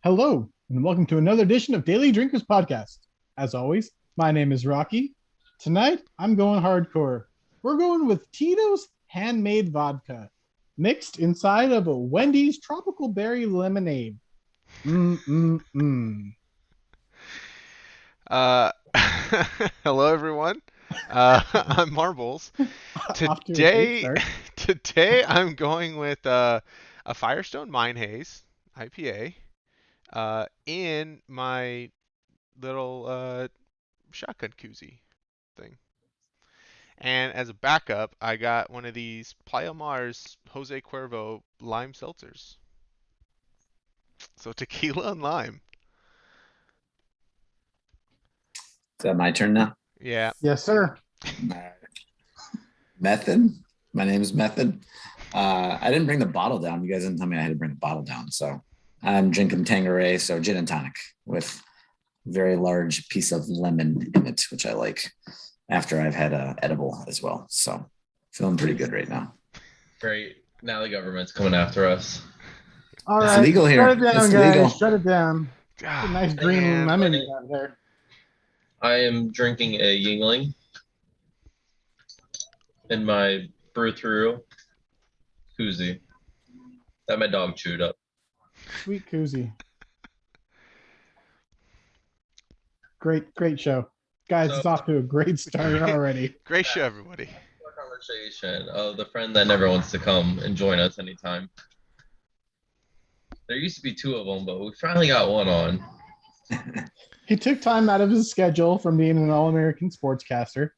Hello, and welcome to another edition of Daily Drinkers Podcast. As always, my name is Rocky. Tonight, I'm going hardcore. We're going with Tito's handmade vodka, mixed inside of a Wendy's tropical berry lemonade. Mmm. Uh, hello everyone. I'm Marbles. Off to a great Today, start. today I'm going with a Firestone Mine Haze IPA in my little shotgun koozie thing. And as a backup, I got one of these Playa Mars Jose Cuervo lime seltzers. So tequila and lime. Is that my turn now? Yeah. Yes, sir. All right. Method. My name is Method. I didn't bring the bottle down. You guys didn't tell me I had to bring the bottle down. So I'm drinking Tanqueray, so gin and tonic with a very large piece of lemon in it, which I like after I've had a edible as well. So feeling pretty good right now. Great. Now the government's coming after us. All It's right, legal shut here. it down, It's guys. legal. Shut it down. It's a nice green Man. lemon you have there. I am drinking a Yingling in my brew through koozie that my dog chewed up. Sweet koozie. Great show. Guys, So, it's off to a great start already. Great show, everybody. our conversation of the friend that never wants to come and join us anytime. There used to be two of them, but we finally got one on. He took time out of his schedule from being an all-American sportscaster.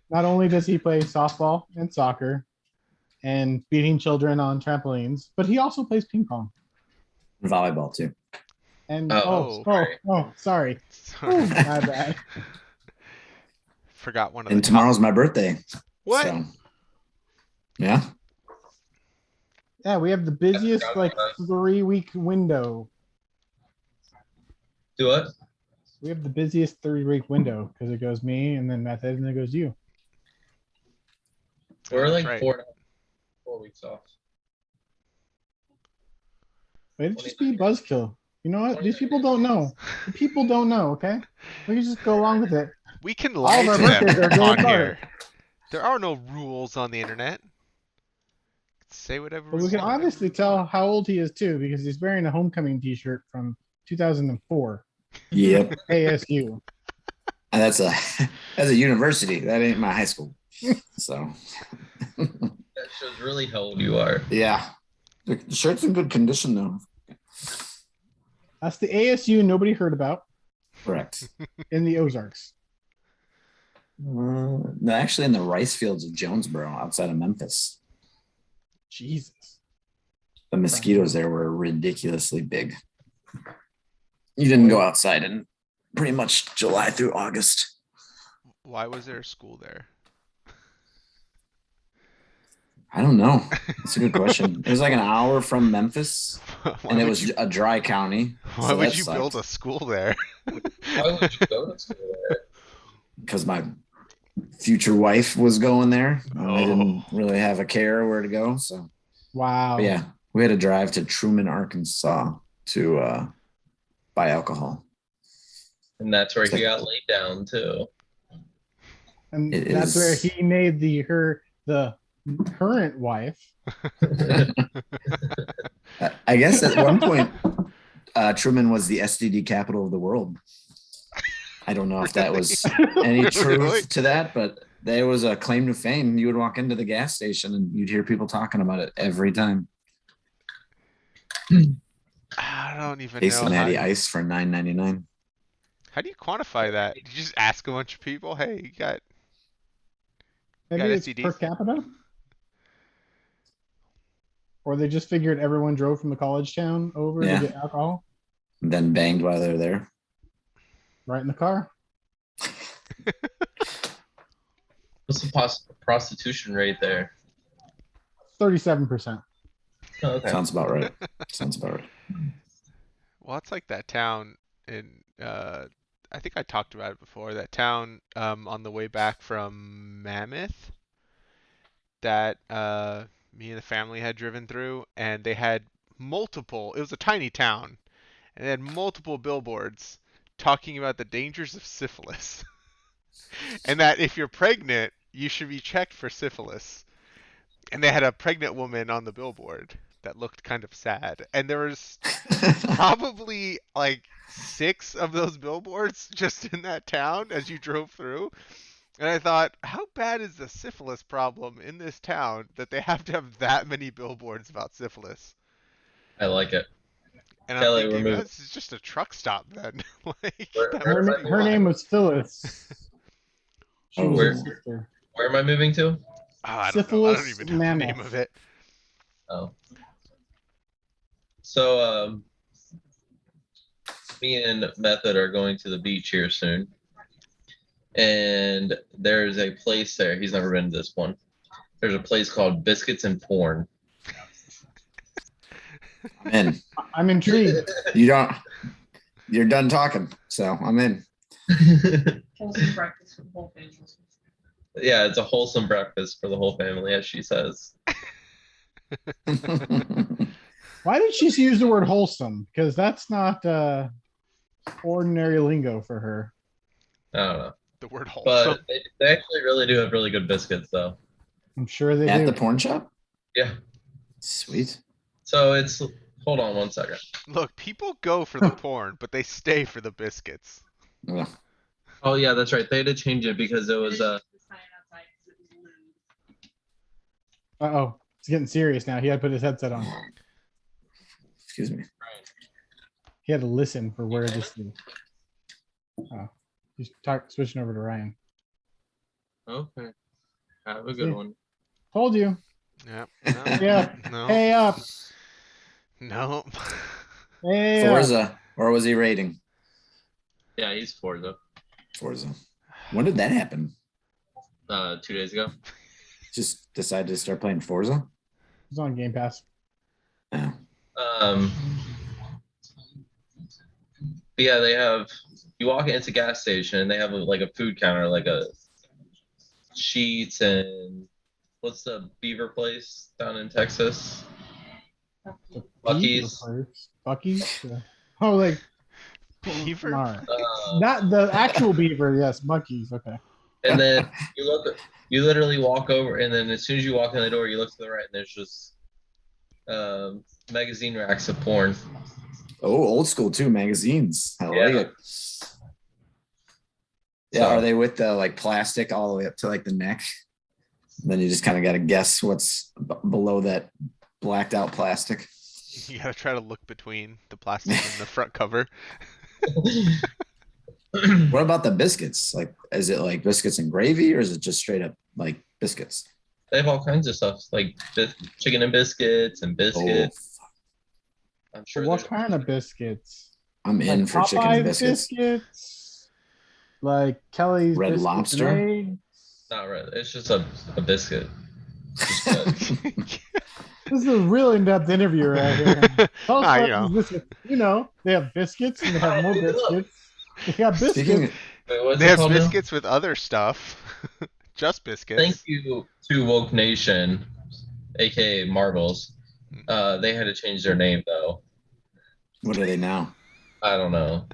Not only does he play softball and soccer and beating children on trampolines, but he also plays ping pong. Volleyball too. And Oh, sorry. Sorry. Ooh, my bad. Forgot one of And the tomorrow's my birthday. What? So, yeah. Yeah, we have the busiest 3-week window. Do what? We have the busiest 3-week window because it goes me and then Method and then it goes you. We're That's like right. 4 weeks off. Wait, it just be buzzkill. You know what? These people don't know. The people don't know, okay? We can just go along with it. We can All lie of our to birthdays are a them day on apart. here. There are no rules on the internet. Say whatever But we we can want. obviously tell how old he is too because he's wearing a homecoming T-shirt from 2004 Yep. ASU. And that's a university. That ain't my high school. So That shows really how old you are. yeah. The shirt's in good condition though. That's the ASU nobody heard about Correct. in the Ozarks. No, actually in the rice fields of Jonesboro outside of Memphis. Jesus. The mosquitoes there were ridiculously big. You didn't go outside in pretty much July through August. Why was there a school there? I don't know. That's a good question. It was like an hour from Memphis, Why and it would was you, a dry county. why So would that you sucked build a school there? Why would you go to school there? because my future wife was going there. And I didn't Oh. really have a care where to go. So Wow. but yeah, we had to drive to Truman, Arkansas to buy alcohol. And that's where It's he like- got laid down too. And It that's is- where he made the current wife. I guess at one point, Truman was the STD capital of the world. I don't know if that was any truth Really? to that, but there was a claim to fame. You would walk into the gas station and you'd hear people talking about it every time. I don't even Case know of Natty how, Ice for $9.99. how do you quantify that? You just ask a bunch of people, hey, you got Maybe Got it's STDs? per capita. Or they just figured everyone drove from the college town over Yeah. to get alcohol Then banged while they're there. right in the car. What's the prostitution rate there? 37%. Oh, okay. Sounds about right. Sounds about right. well, it's like that town in I think I talked about it before, that town on the way back from Mammoth that me and the family had driven through, and they had multiple. It was a tiny town, and it had multiple billboards talking about the dangers of syphilis, and that if you're pregnant, you should be checked for syphilis. And they had a pregnant woman on the billboard that looked kind of sad, and there was probably like 6 of those billboards just in that town as you drove through. And I thought, how bad is the syphilis problem in this town that they have to have that many billboards about syphilis? I like it. And Kelly, I'm we're thinking, moving. this is just a truck stop then. Like, Where- that where was am I the- Her name was Phyllis. She Oh, was where- his sister. Where am I moving to? Oh, I don't know. I don't Syphilis even know the name mammoth. of it. Oh. So, me and Method are going to the beach here soon. And there's a place there. He's never been to this one. There's a place called Biscuits and Porn. I'm in. I'm intrigued. You're done talking, so I'm in. Wholesome breakfast for the whole family. Yeah, it's a wholesome breakfast for the whole family, as she says. Why did she use the word wholesome? Because that's not ordinary lingo for her. I don't know. The word wholesome. But they actually really do have really good biscuits, though. I'm sure they At do. the porn shop? Yeah. Sweet. So it's, hold on one second. Look, people go for the porn, but they stay for the biscuits. Ugh. Oh, yeah, that's right. They had to change it because it was, Uh-oh. It's getting serious now. He had to put his headset on. Excuse me. He had to listen for where this is. Oh. He's switching over to Ryan. okay. Have a good good one. Told you. Yep. Yeah. No. Hey up. No. Hey up. Forza. Or was he rating? Yeah, he's Forza. Forza. When did that happen? 2 days ago. Just decided to start playing Forza? He's on Game Pass. Yeah. But yeah, they have, you walk into a gas station and they have like a food counter, like a Sheets and what's the beaver place down in Texas? Buc-ee's. Bucky's? Yeah. Oh, like Beaver? all right. Uh, Not the actual beaver, yes, Bucky's. Okay. and then you literally walk over, and then as soon as you walk in the door, you look to the right, and there's just magazine racks of porn. Oh, old school too, magazines. I Yeah. like it. Yeah, So- are they with the like plastic all the way up to like the neck? Then you just kind of got to guess what's below that blacked out plastic. You gotta try to look between the plastic and the front cover. What about the biscuits? Like, is it like biscuits and gravy, or is it just straight up like biscuits? They have all kinds of stuff, like chicken and biscuits and Oh, biscuits. I'm sure What there's kind of biscuits? I'm in Like for chicken and Popeye's biscuits. Like Kelly's Red biscuits and Lobster? eggs? not right. It's just a biscuit. Just a- This is a real in-depth interview right here. Tell us Ah, about you know. these biscuits. You know, they have biscuits and they have more biscuits. They got biscuits. Speaking Wait, what's They it have called now? biscuits with other stuff. Just biscuits. Thank you to Woke Nation, aka Marbles. They had to change their name though. what are they now? I don't know.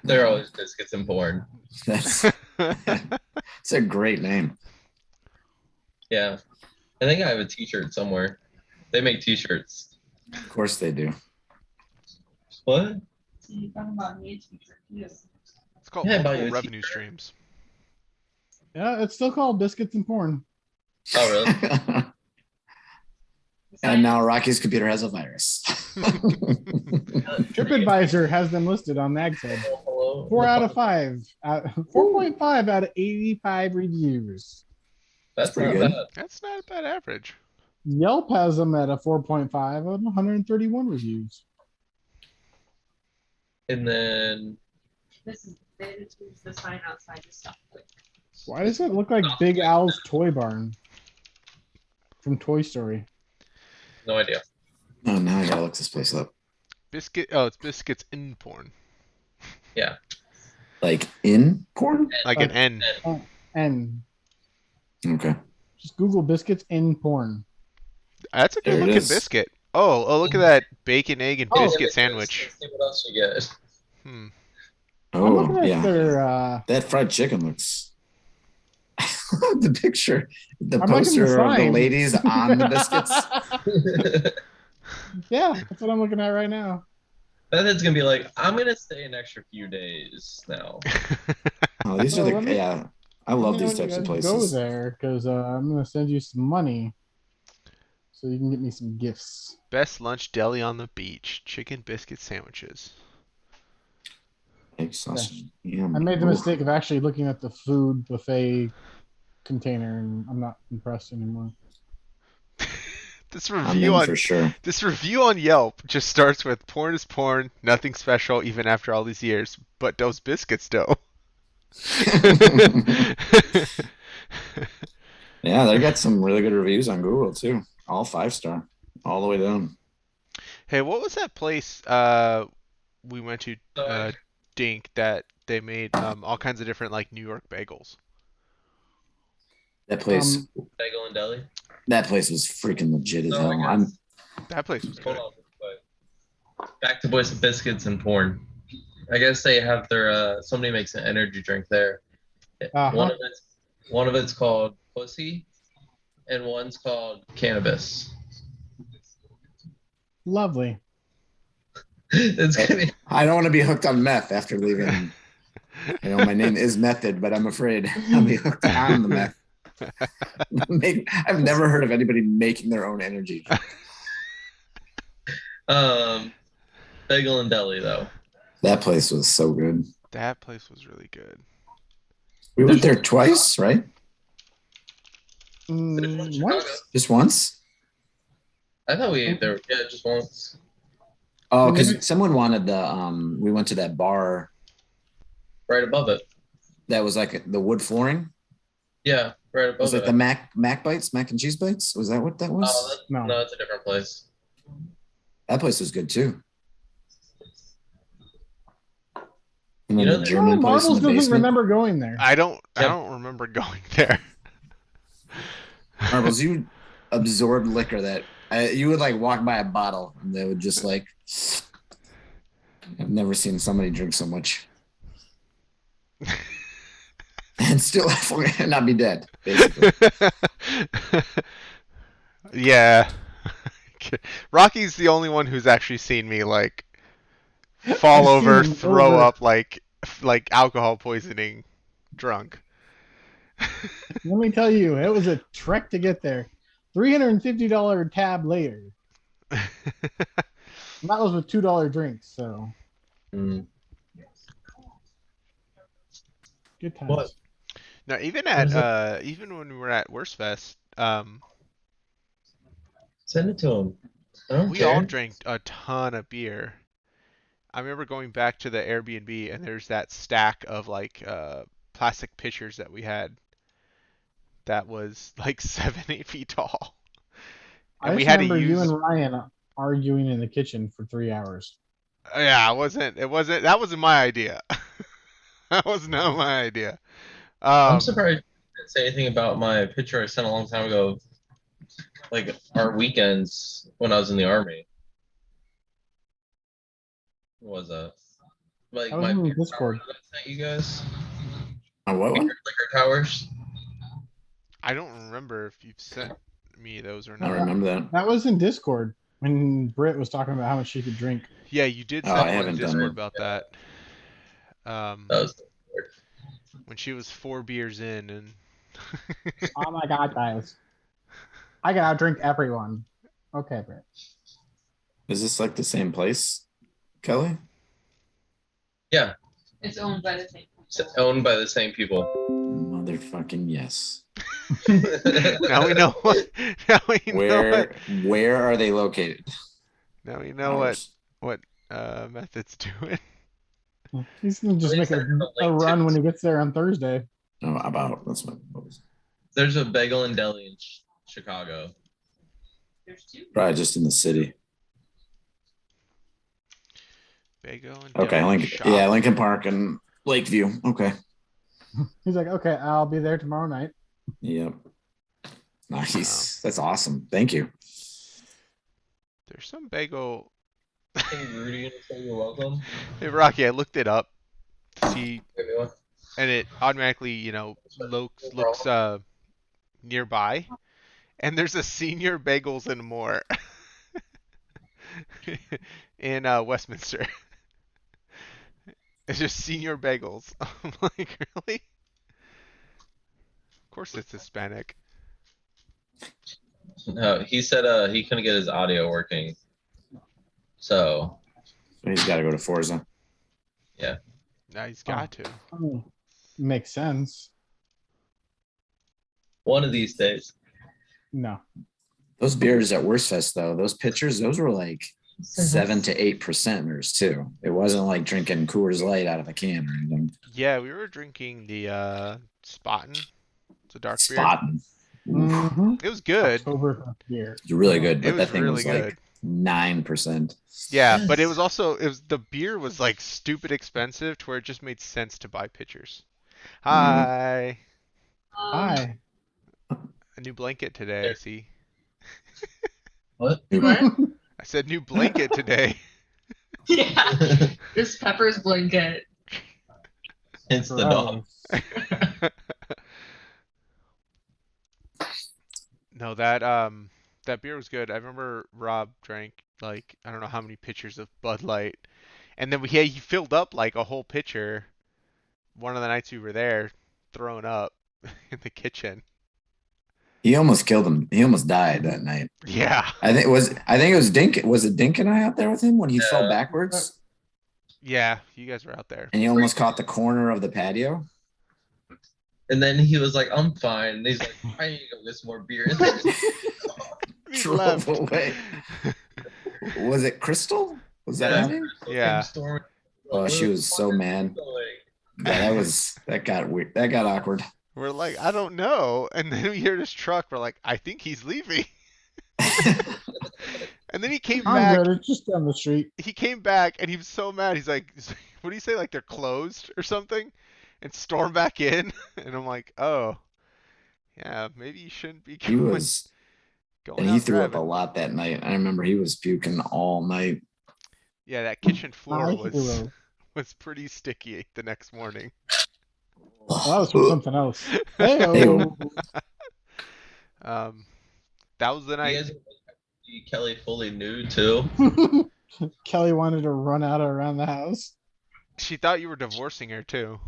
They're always biscuits and porn. That's it's a great name. Yeah. I think I have a t-shirt somewhere. They make t-shirts. Of course they do. What? So you talking about me? Yes. It's called Yeah, I bought you multiple a revenue t-shirt. streams. Yeah, it's still called biscuits and porn. Oh, really? And now Rocky's computer has a virus. TripAdvisor has them listed on Mag's head. Hello? 4 out of 5. 4.5 out of 85 reviews. That's pretty not good. bad. That's not a bad average. Yelp has them at a 4.5 out of 131 reviews. And then This is the sign outside the stuff. Why does it look like Big Al's Toy Barn from Toy Story? no idea. Oh, now I gotta look this place up. Biscuit. Oh, it's biscuits in porn. Like in porn? Like an N. And Okay. just Google biscuits in porn. That's a There good it looking is. biscuit. Oh, look at that bacon, egg, and Oh. biscuit sandwich. Let's see what else you get. Hmm. I'm looking Oh at yeah, their. that fried chicken looks. The picture, the I'm liking the poster of the sign. ladies on the biscuits. Yeah, that's what I'm looking at right now. Method's gonna be like, I'm gonna stay an extra few days now. Oh, these So are let the me yeah. I let me love know these when you types of guys go places. there, because I'm gonna send you some money so you can get me some gifts. Best lunch deli on the beach. Chicken biscuit sandwiches. Egg sausage. I made the mistake of actually looking at the food buffet container, and I'm not impressed anymore. This I'm review in on for sure. this review on Yelp just starts with porn is porn, nothing special even after all these years, but those biscuits though. Yeah, they got some really good reviews on Google too. All 5-star, all the way down. Hey, what was that place we went to Dink that they made all kinds of different like New York bagels? That place, Bagel and deli. that place was freaking legit as So hell. I guess, That place was hold good. on, but back to Boys of Biscuits and porn. I guess they have their somebody makes an energy drink there. Uh-huh. One of it's called Pussy, and one's called Cannabis. Lovely. It's gonna be I don't want to be hooked on meth after leaving. You know, my name is Method, but I'm afraid I'll be hooked on the meth. I've never heard of anybody making their own energy drink. Bagel and deli though. That place was so good. That place was really good. We went there twice, right? Once? Just once? I thought we ate there, yeah, just once. Oh, because someone wanted we went to that bar Right above it. that was like the wood flooring. Yeah, right It was above like the mac bites, mac and cheese bites. Was that what that was? Oh, no, it's a different place. That place was good too. And then You know, the German place in Marbles the doesn't basement. remember going there. I don't remember going there. Marbles, you absorbed liquor that you would like walk by a bottle and they would just like. I've never seen somebody drink so much. And still not be dead, basically. Yeah. Rocky's the only one who's actually seen me like fall I've over, seen throw over- up like alcohol poisoning drunk. Let me tell you, it was a trek to get there. $350 tab later. And that was with $2 drinks, so good times. What? Now even at even when we were at Worstfest, Send it to him. I don't we care. all drank a ton of beer. I remember going back to the Airbnb and there's that stack of like plastic pitchers that we had that was like 7-8 feet tall. And I we just had to remember use you and Ryan arguing in the kitchen for 3 hours. Yeah, that wasn't my idea. That was not my idea. I'm surprised you didn't say anything about my picture I sent a long time ago, like our weekends when I was in the army. What was that? Like I was my in beer Discord. tower that I sent you guys. On what one? Liquor towers. I don't remember if you've sent me those or I not. don't remember that. That was in Discord when Britt was talking about how much she could drink. Yeah, you did Oh, send I one in haven't done Discord one. about that. That was weird. When she was 4 beers in and Oh my god, guys. I can outdrink everyone. Okay, Britt. Is this like the same place, Kelly? Yeah, It's owned by the same it's owned by the same people. Motherfucking yes. now we know what now we know Where are they located? now we know Ours. what method's doing. He's gonna just make a run when he gets there on Thursday. No, about that's what was. There's a bagel and deli in Chicago. There's two. Probably just in the city. Bago and Okay, Deli Lincoln. Shop. Yeah, Lincoln Park and Lakeview. Okay. He's like, okay, I'll be there tomorrow night. Yep. Nice. That's awesome. Thank you. There's some bagel. Hey, Rudy, you wanna say you're welcome? Hey, Rocky, I looked it up to see, Give me one. and it automatically, looks nearby, and there's a Senior Bagels and More in Westminster. It's just Senior Bagels. I'm like, really? Of course it's Hispanic. No, he said he couldn't get his audio working. So He's got to go to Forza. Now he's got to. Oh, makes sense. one of these days. No. Those beers at Wurstfest, though, those pitchers, those were like 7 to 8%ers too. It wasn't like drinking Coors Light out of a can or anything. Yeah, we were drinking the Spaten. It's a dark beer. Spaten. Mm-hmm. It was good. October beer. It's really good, It but was that thing really was good. like 9%. Yeah, but it was the beer was like stupid expensive to where it just made sense to buy pitchers. Hi. Hi. A new blanket today, see? What? What? I said new blanket today. Yeah. This Pepper's blanket. It's the dog. No, that beer was good. I remember Rob drank like I don't know how many pitchers of Bud Light, and then he filled up like a whole pitcher. One of the nights we were there, throwing up in the kitchen. He almost killed him. He almost died that night. Yeah. I think it was Dink. Was it Dink and I out there with him when he fell backwards? Yeah, you guys were out there. And he almost caught the corner of the patio. And then he was like, I'm fine. And he's like, I need to go get some more beer. And then He Drove left. away. Was it Crystal? Was that Yeah. her name? Yeah. Oh, she was so mad. Yeah, that got weird. That got awkward. We're like, I don't know. And then we hear this truck. We're like, I think he's leaving. And then he came I'm back. good. It's just down the street. He came back and he was so mad. He's like, what do you say? Like they're closed or something? And stormed back in. And I'm like, oh, yeah, maybe you shouldn't be He going. was, going and he out threw up a driving. lot that night. I remember he was puking all night. Yeah, that kitchen floor I was hero. was pretty sticky the next morning. Well, that was from something else. Hey, That was the You night. guys see Kelly fully nude too. Kelly wanted to run out around the house. She thought you were divorcing her too.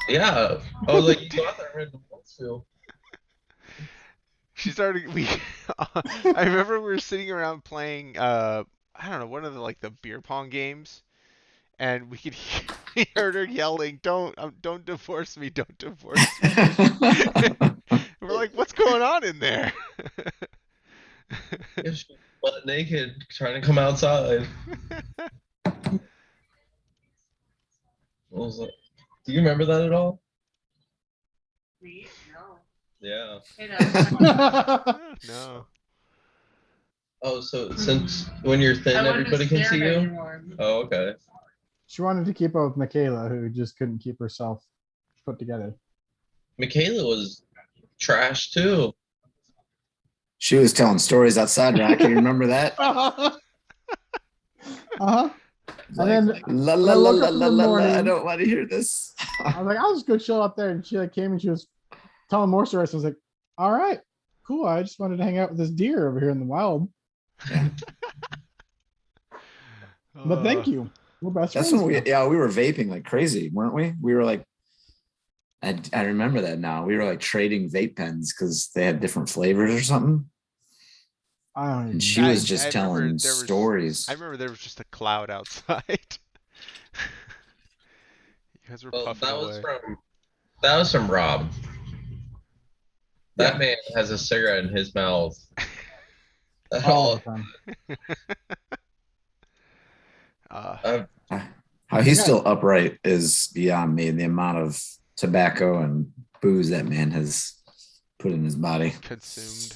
Yeah. I was like, you go out there and rent the books too. She started. I remember we were sitting around playing. I don't know, one of the beer pong games, and we could we heard her yelling, "Don't divorce me! Don't divorce me!" We're like, "What's going on in there?" Yeah, she was butt naked trying to come outside. What was it? Do you remember that at all? Me? No. Yeah. Hey, no. No. Oh, so since when you're thin, I wanted everybody to can see stare you? anymore. Oh, okay. She wanted to keep up with Michaela, who just couldn't keep herself put together. Michaela was trash too. She was telling stories outside, Rocky. You remember that? Uh-huh. Like, then la when la I la woke la up in la the la. morning- I don't want to hear this. I was like, I'll just go chill out there. And she came and she was telling more stories. I was like, all right, cool. I just wanted to hang out with this deer over here in the wild. But thank you. We're best That's friends. when now. we were vaping like crazy, weren't we? We were like, I remember that now. We were like trading vape pens because they had different flavors or something. I don't even And she know. was just I remember telling there was- stories. I remember there was just a cloud outside. You guys were Well, puffing away. that was from Rob. That Yeah. man has a cigarette in his mouth. all the time. How he's Yeah. still upright is beyond me. The amount of tobacco and booze that man has put in his body. Consumed.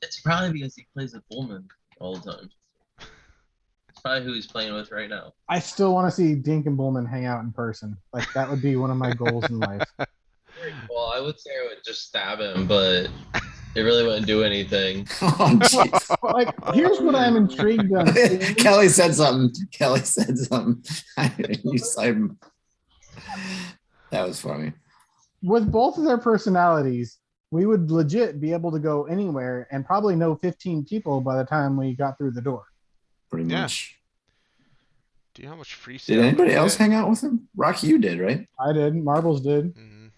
It's probably because he plays with Bullman all the time. It's probably who he's playing with right now. I still want to see Dink and Bullman hang out in person. Like that would be one of my goals in life. Well, I would say I would just stab him, but It really wouldn't do anything. Oh, jeez. But, like, here's what I'm intrigued on seeing. Kelly said something. You said that was funny. With both of their personalities, we would legit be able to go anywhere and probably know 15 people by the time we got through the door. Pretty Yeah. much. Do you know how much free Did stuff anybody we else get? hang out with him? Rocky, you did, right? I did. Marbles did. Mhm.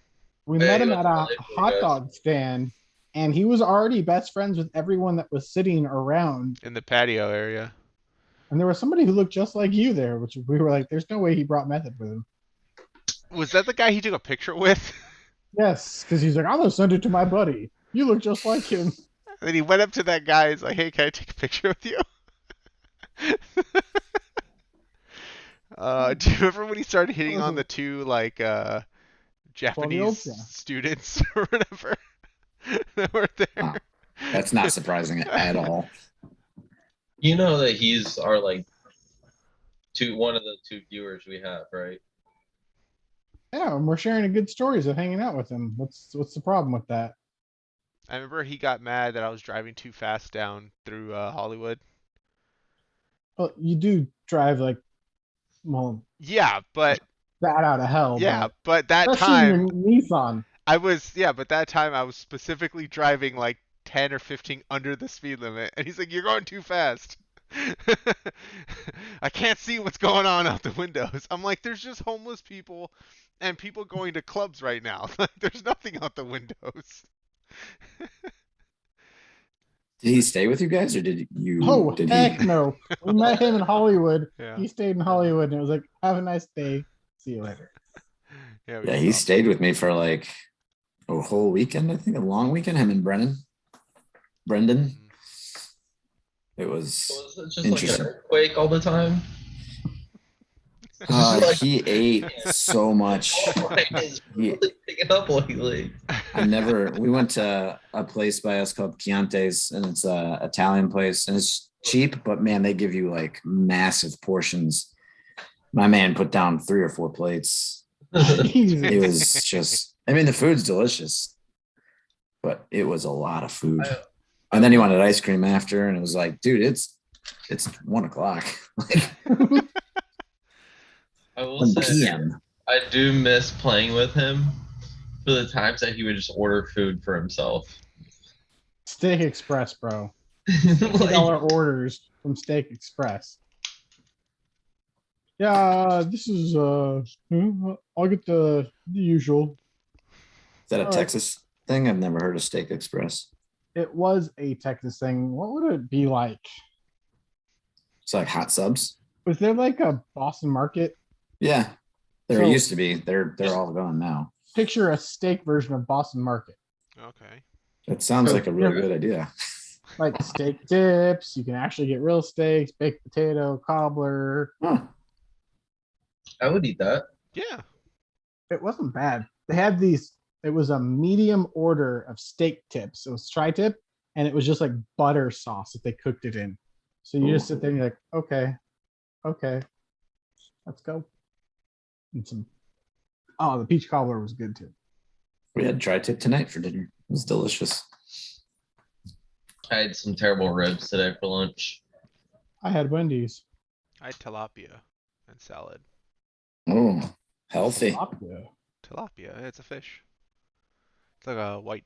We Yeah, met he him went at to a Malaysia, hot guys. dog stand, and he was already best friends with everyone that was sitting around. In the patio area. And there was somebody who looked just like you there, which we were like, there's no way he brought method with him. Was that the guy he took a picture with? Yes, because he's like, I'm going to send it to my buddy. You look just like him. And then he went up to that guy. He's like, "Hey, can I take a picture with you?" Do you remember when he started hitting on the two Japanese 12-year-olds? Yeah. students or whatever that were there? Oh, that's not surprising at all. You know that he's our like one of the two viewers we have, right? Yeah, and we're sharing good stories of hanging out with him. What's the problem with that? I remember he got mad that I was driving too fast down through Hollywood. Well, you do drive like, well, Yeah, but bat out of hell. yeah, but but that especially in time your Nissan. but that time I was specifically driving like 10 or 15 under the speed limit, and he's like, "You're going too fast." I can't see what's going on out the windows. I'm like, there's just homeless people and people going to clubs right now. Like, there's nothing out the windows. Did he stay with you guys, or did you? Oh, did heck he? no. We met him in Hollywood. Yeah. He stayed in Hollywood, and it was like, have a nice day. See you later. Yeah, Yeah, he stayed with me for like a whole weekend. I think a long weekend. Him and Brendan. It was. Was it just like Interesting. an earthquake all the time? He ate so much. He's really picking up lately. We went to a place by us called Chianti's, and it's a Italian place, and it's cheap, but man, they give you like massive portions. My man put down 3 or 4 plates. Jesus. It was just, I mean, the food's delicious, but it was a lot of food. And then he wanted ice cream after, and it was like, dude, it's 1 o'clock. I will 1 say, p.m. I do miss playing with him for the times that he would just order food for himself. Steak Express, bro. Like, $50 orders from Steak Express. Yeah, this is I'll get the usual. Is that a All right. Texas thing? I've never heard of Steak Express. It was a Texas thing. What would it be like? It's like hot subs. Was there like a Boston Market? Yeah, there So- used to be. They're all gone now. Picture a steak version of Boston Market. Okay. It sounds So, like a really yeah. good idea. Like steak dips. You can actually get real steaks, baked potato, cobbler. Huh. I would eat that. Yeah. It wasn't bad. They had these. It was a medium order of steak tips. It was tri-tip, and it was just like butter sauce that they cooked it in. So you just sit there and you're like, okay, let's go. And the peach cobbler was good too. We had tri-tip tonight for dinner. It was delicious. I had some terrible ribs today for lunch. I had Wendy's. I had tilapia and salad. Oh, healthy. Tilapia. Tilapia, it's a fish. It's like a white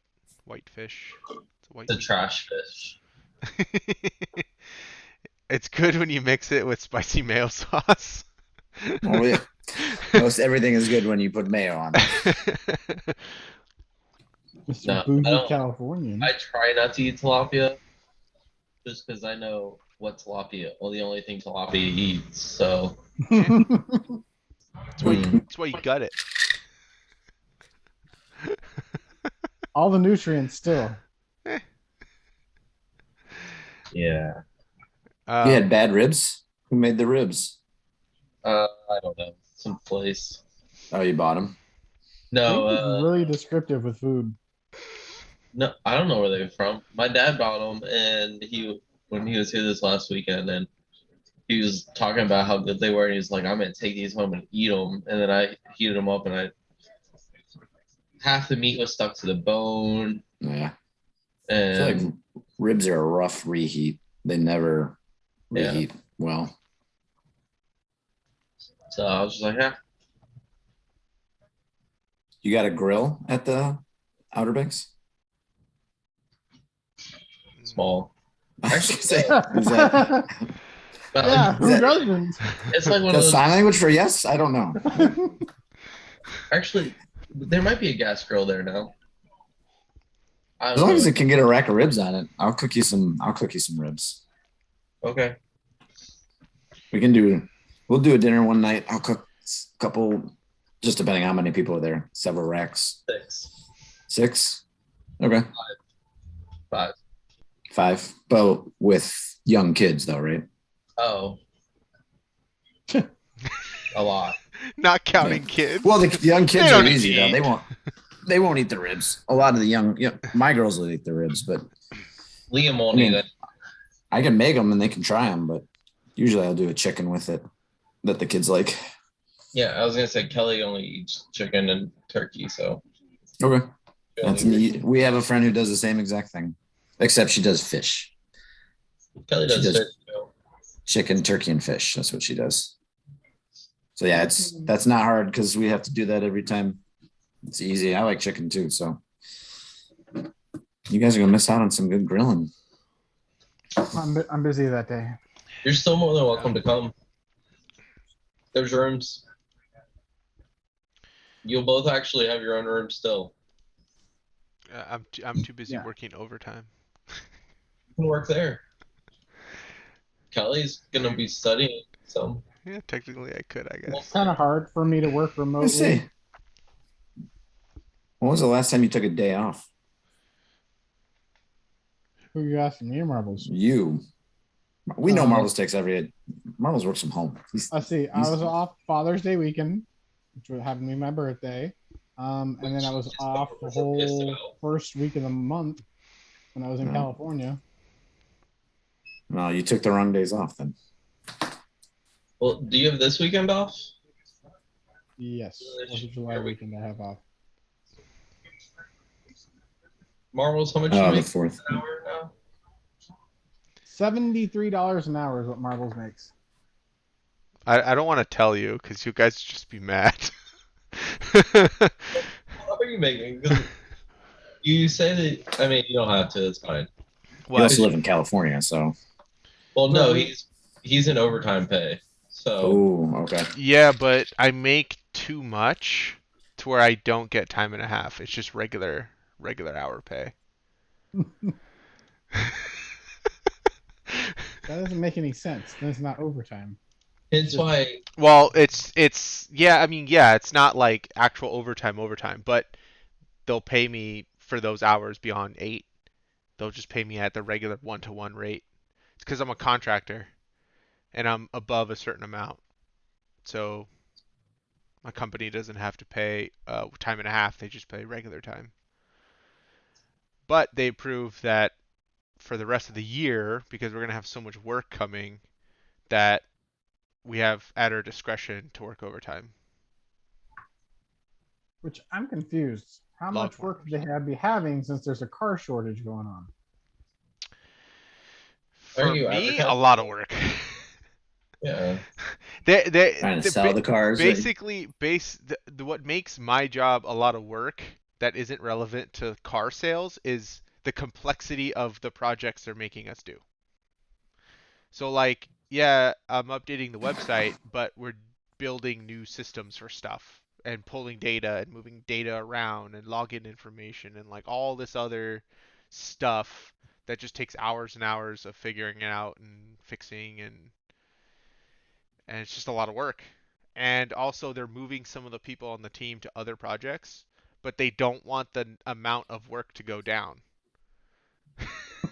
fish. It's a white It's a trash fish. It's good when you mix it with spicy mayo sauce. Oh yeah. Most everything is good when you put mayo on it. Mr. No, I Bougie don't- Californian. I try not to eat tilapia just because I know what tilapia, well, the only thing tilapia eats. So That's why you gut it. All the nutrients still. yeah, You had bad ribs? Who made the ribs? I don't know, some place. Oh, you bought them? No, Nick is really descriptive with food. no, I don't know where they're from. My dad bought them, and when he was here this last weekend, and he was talking about how good they were, and he's like, "I'm gonna take these home and eat them." And then I heated them up, and half the meat was stuck to the bone. Yeah. I feel like And ribs are a rough reheat. They never Yeah. reheat well. so I was just like, yeah, You got a grill at the Outer Banks? small. I was Actually, gonna say, is that Yeah, Is who that- doesn't? it's like is one that of those. sign language for yes? I don't know. Actually, there might be a gas grill there now. I As don't long know. as it can get a rack of ribs on it, I'll cook you some. I'll cook you some ribs. Okay. We'll do a dinner one night. I'll cook a couple, just depending on how many people are there. Several racks. 6, 6. Okay. 5. 5. But with young kids though, right? Oh. A lot. Not counting kids. Well, the young kids don't are need easy to though. eat. They won't eat the ribs. A lot of the young, my girls will eat the ribs, but Liam won't I mean, eat it. I can make them and they can try them, but usually I'll do a chicken with it that the kids like. Yeah, I was gonna say Kelly only eats chicken and turkey, so Okay. she That's only- neat. We have a friend who does the same exact thing, except she does fish, Kelly she does does- fish too. chicken, turkey, and fish. That's what she does. So yeah, that's not hard because we have to do that every time. It's easy. I like chicken too. So you guys are gonna miss out on some good grilling. I'm busy that day. You're still more than welcome to come. There's rooms. You'll both actually have your own room still. I'm too busy Yeah. working overtime. You can work there. Kelly's gonna be studying, so Yeah, technically I could, I we'll guess. It's kind of hard for me to work Let's remotely. see. When was the last time you took a day off? Who you asking me, Marbles? You. We know Uh, Marbles takes every. Marbles works from home. Let's see. I was off Father's Day weekend, which would have to be my birthday. And then I was off the whole first week of the month when I was in Oh. California. No, you took the wrong days off then. Well, do you have this weekend off? Yes, 4th of July weekend I have off. Marbles, how much you Oh, the make 4th. an hour now? $73 an hour is what Marbles makes. I don't want to tell you because you guys would just be mad. How are you making? 'Cause you say that. I mean, you don't have to. It's fine. You also What? live in California, so. Well, no, Right. he's in overtime pay. So Oh, okay. Yeah, but I make too much to where I don't get time and a half. It's just regular hour pay. That doesn't make any sense. Then it's not overtime. it's why. Well, it's yeah, I mean, yeah, it's not like actual overtime, but they'll pay me for those hours beyond 8. They'll just pay me at the regular 1-to-1 rate. It's because I'm a contractor and I'm above a certain amount. So my company doesn't have to pay time and a half, they just pay regular time. But they prove that for the rest of the year, because we're going to have so much work coming, that we have at our discretion to work overtime. Which I'm confused. How Love much work Marbles. they be having since there's a car shortage going on? For you me, advertising? a lot of work. Yeah. Trying to sell the cars. Basically, what makes my job a lot of work that isn't relevant to car sales is the complexity of the projects they're making us do. So like, yeah, I'm updating the website, but we're building new systems for stuff and pulling data and moving data around and login information and like all this other stuff that just takes hours and hours of figuring it out and fixing and it's just a lot of work. And also they're moving some of the people on the team to other projects, but they don't want the amount of work to go down.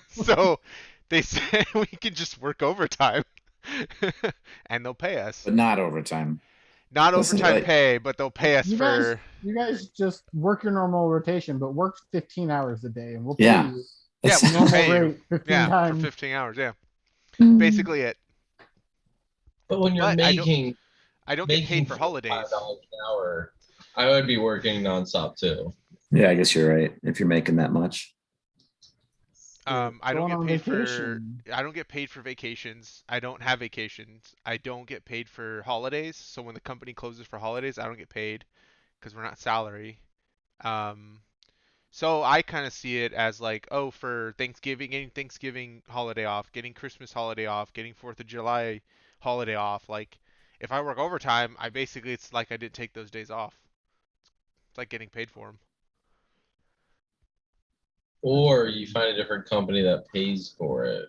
So they say we can just work overtime and they'll pay us. But not overtime. Not Listen, overtime like- pay, but they'll pay us You for guys just work your normal rotation, but work 15 hours a day, and we'll pay Yeah. you yeah, It's- we'll normal pay you. rate 15 Yeah, for times. 15 hours, yeah. Basically it. But when you're But making I don't get paid for $5 holidays. an hour, I would be working nonstop too. yeah, I guess you're right. If you're making that much. I don't going get on paid vacation. I don't get paid for vacations. I don't have vacations. I don't get paid for holidays. So when the company closes for holidays, I don't get paid because we're not salary. Um, so I kind of see it as like, oh, for Thanksgiving, getting Thanksgiving holiday off, getting Christmas holiday off, getting 4th of July holiday off. Like, if I work overtime, I basically it's like I didn't take those days off. It's like getting paid for them. Or you find a different company that pays for it.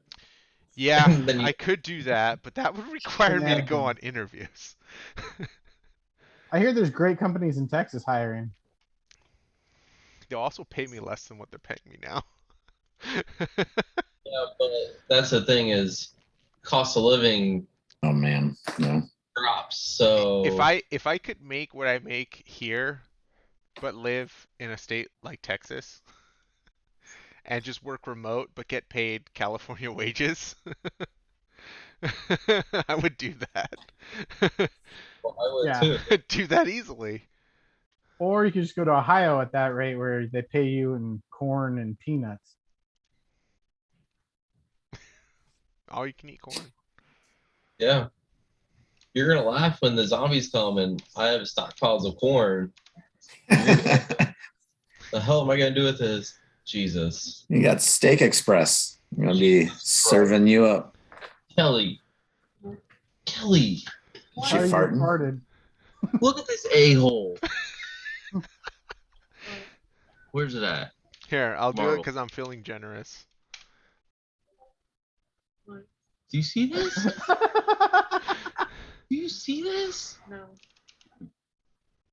Yeah, And then you I could do that, but that would require me to go on interviews. I hear there's great companies in Texas hiring. They'll also pay me less than what they're paying me now. yeah, but that's the thing is cost of living Oh man, no. drops. So If I could make what I make here, but live in a state like Texas and just work remote but get paid California wages, I would do that. well, I would Yeah. too. Do that easily. Or you could just go to Ohio at that rate where they pay you in corn and peanuts. All you can eat corn. Yeah. You're gonna laugh when the zombies come and I have stockpiles of corn. The hell am I gonna do with this? Jesus. You got Steak Express. I'm gonna be serving you up. Kelly. Kelly, She Sorry you farting? farted. look at this a-hole. Where's it at? Here, I'll do it Marvel. because I'm feeling generous. Do you see this? Do you see this? No,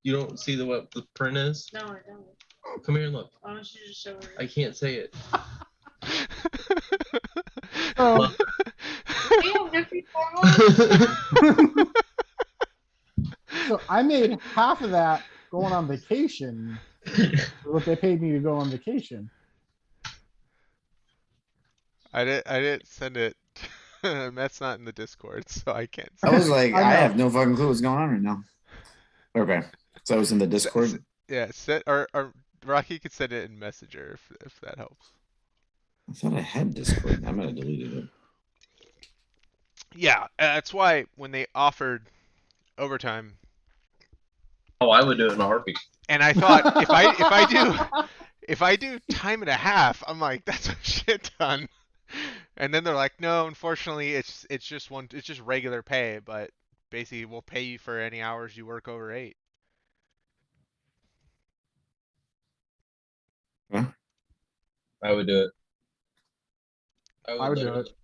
You don't see what the print is? no, I don't. Come here and look. Why don't you just show her? I can't say it. Oh, Damn, Nippy Farmer. so I made half of that going on vacation. What they paid me to go on vacation. I didn't send it. Matt's not in the Discord, so I can't. I was like, I I know. have no fucking clue what's going on right now. Okay. So I was in the Discord. Yeah, or Rocky could send it in Messenger if that helps. I thought I had Discord. I might have deleted it. Yeah, that's why when they offered overtime, Oh, I would do it in a heartbeat. and I thought if I do time and a half, I'm like that's a shit ton. And then they're like, no, unfortunately, it's just regular pay, but basically we'll pay you for any hours you work over 8. I would do it. I would do literally- it.